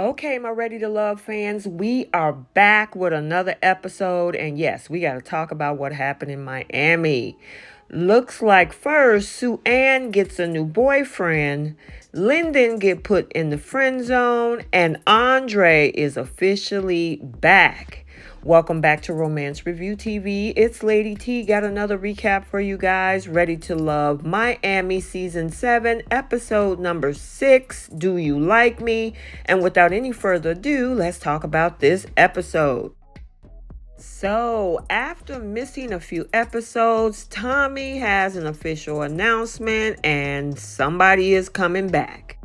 Okay, my Ready to Love fans, we are back with another episode. And yes, we got to talk about what happened in Miami. Looks like first, Sue Ann gets a new boyfriend. Lyndon get put in the friend zone. And Andre is officially back. Welcome back to Romance Review TV. It's Lady T. Got another recap for you guys. Ready to Love Miami Season 7, Episode number 6. Do You Like Me? And without any further ado, let's talk about this episode. So, after missing a few episodes, Tommy has an official announcement and somebody is coming back.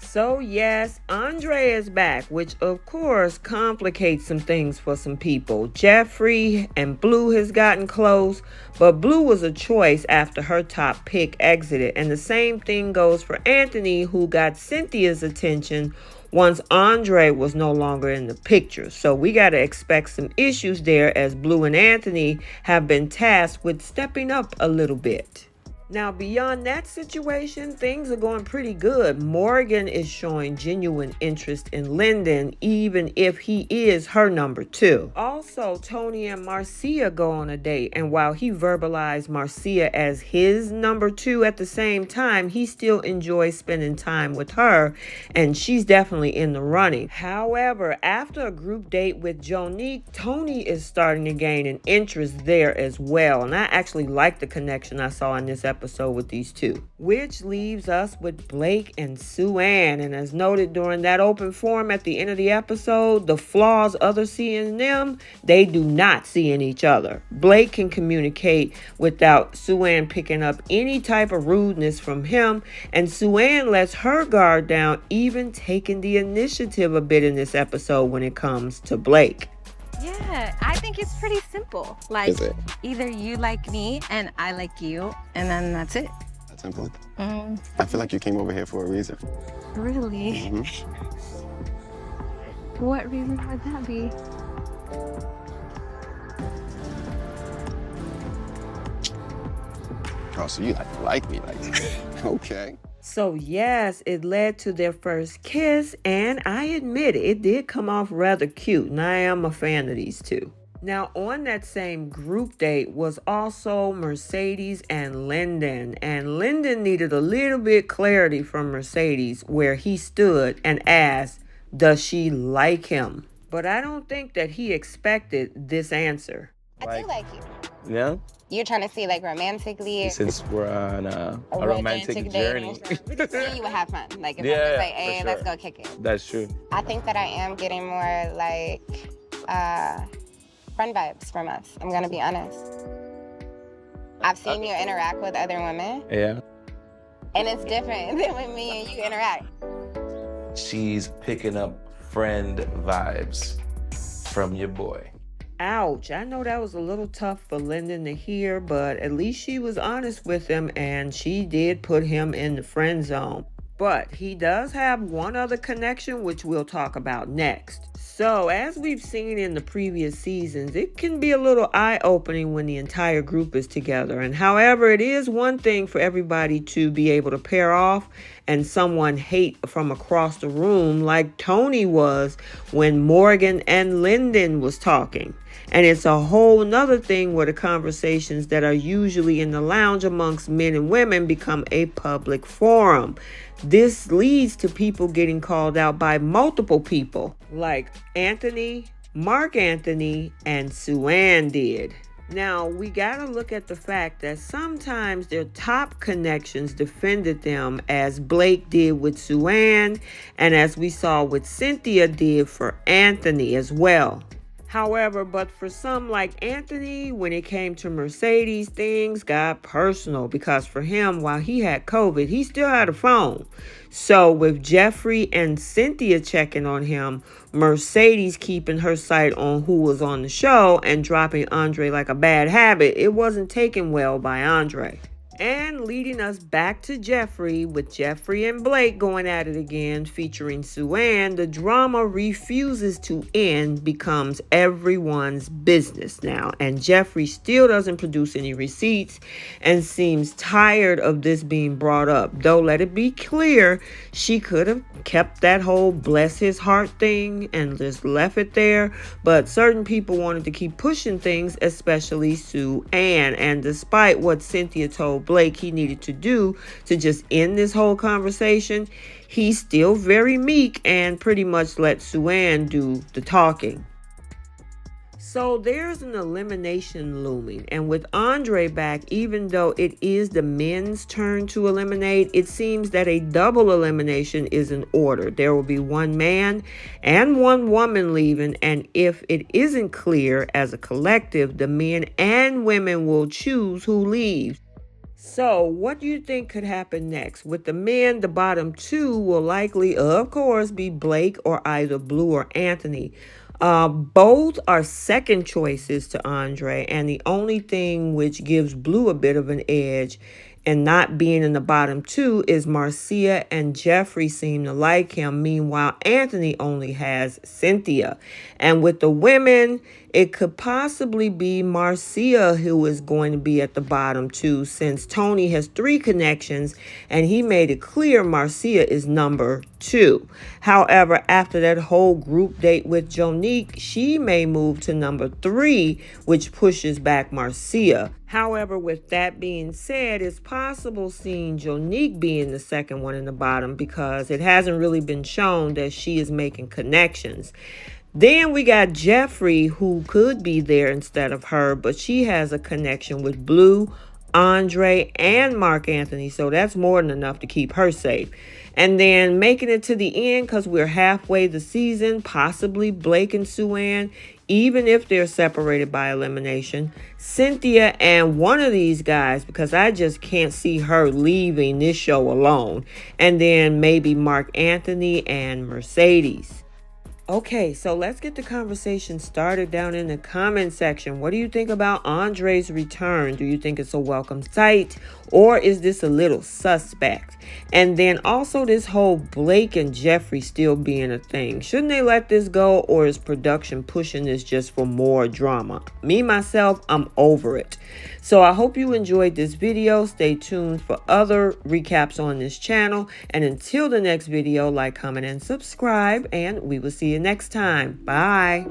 So yes, Andre is back, which of course complicates some things for some people. Jeffrey and Blue has gotten close, but Blue was a choice after her top pick exited. And the same thing goes for Anthony, who got Cynthia's attention once Andre was no longer in the picture. So we got to expect some issues there, as Blue and Anthony have been tasked with stepping up a little bit. Now, beyond that situation, things are going pretty good. Morgan is showing genuine interest in Lyndon, even if he is her number 2. Also, Tony and Marcia go on a date, and while he verbalized Marcia as his number 2 at the same time, he still enjoys spending time with her, and she's definitely in the running. However, after a group date with Jonique, Tony is starting to gain an interest there as well, and I actually like the connection I saw in this episode with these two, which leaves us with Blake and Sue Ann. And as noted during that open forum at the end of the episode, the flaws others see in them, they do not see in each other. Blake can communicate without Sue Ann picking up any type of rudeness from him, and Sue Ann lets her guard down, even taking the initiative a bit in this episode when it comes to Blake. Yeah, I think it's pretty simple. Like, either you like me and I like you, and then that's it. That's simple? I feel like you came over here for a reason. Really? What reason would that be? Oh, so you like me, okay. So yes, it led to their first kiss, and I admit it did come off rather cute, and I am a fan of these two. Now, on that same group date was also Mercedes and Lyndon needed a little bit clarity from Mercedes, where he stood and asked, does she like him? But I don't think that he expected this answer. I do like you. Yeah? You're trying to see, like, romantically. Since we're on a romantic journey. You would have fun. Like, if Yeah, I was like, hey, for let's sure. go kick it. That's true. I think that I am getting more, like, friend vibes from us. I'm going to be honest. I've seen you interact with other women. Yeah. And it's different than when me and you interact. She's picking up friend vibes from your boy. Ouch. I know that was a little tough for Lyndon to hear, but at least she was honest with him, and she did put him in the friend zone. But he does have one other connection, which we'll talk about next. So, as we've seen in the previous seasons, it can be a little eye-opening when the entire group is together. And however, it is one thing for everybody to be able to pair off and someone hate from across the room, like Tony was when Morgan and Lyndon was talking. And it's a whole nother thing where the conversations that are usually in the lounge amongst men and women become a public forum. This leads to people getting called out by multiple people, like Anthony, Mark Anthony, and Sue Ann did. Now, we gotta look at the fact that sometimes their top connections defended them, as Blake did with Sue Ann, and as we saw with Cynthia did for Anthony as well. However, but for some like Anthony, when it came to Mercedes, things got personal, because for him, while he had COVID, he still had a phone. So with Jeffrey and Cynthia checking on him, Mercedes keeping her sight on who was on the show and dropping Andre like a bad habit, it wasn't taken well by Andre. And leading us back to Jeffrey, with Jeffrey and Blake going at it again, featuring Sue-Ann, the drama refuses to end, becomes everyone's business now. And Jeffrey still doesn't produce any receipts and seems tired of this being brought up. Though, let it be clear, she could have kept that whole bless his heart thing and just left it there. But certain people wanted to keep pushing things, especially Sue-Ann. And despite what Cynthia told Blake he needed to do to just end this whole conversation, he's still very meek and pretty much let Sue-Ann do the talking. So there's an elimination looming, and with Andre back, even though it is the men's turn to eliminate, it seems that a double elimination is in order. There will be one man and one woman leaving, and if it isn't clear as a collective, the men and women will choose who leaves. So, what do you think could happen next? With the men, the bottom two will likely, of course, be Blake or either Blue or Anthony. Both are second choices to Andre, and the only thing which gives Blue a bit of an edge and not being in the bottom two is Marcia and Jeffrey seem to like him. Meanwhile, Anthony only has Cynthia. And with the women, it could possibly be Marcia who is going to be at the bottom two, since Tony has 3 connections and he made it clear Marcia is number 2. However, after that whole group date with Jonique, she may move to number 3, which pushes back Marcia. However, with that being said, it's possible seeing Jonique being the second one in the bottom because it hasn't really been shown that she is making connections. Then we got Jeffrey, who could be there instead of her, but she has a connection with Blue, Andre, and Mark Anthony, so that's more than enough to keep her safe. And then making it to the end, because we're halfway the season, possibly Blake and Sue-Ann, even if they're separated by elimination, Cynthia and one of these guys, because I just can't see her leaving this show alone. And then maybe Mark Anthony and Mercedes. Okay, so let's get the conversation started down in the comment section. What do you think about Andre's return? Do you think it's a welcome sight, or is this a little suspect? And then also this whole Blake and Jeffrey still being a thing. Shouldn't they let this go, or is production pushing this just for more drama? Me, myself, I'm over it. So I hope you enjoyed this video. Stay tuned for other recaps on this channel. And until the next video, like, comment, and subscribe. And we will see you next time. Bye.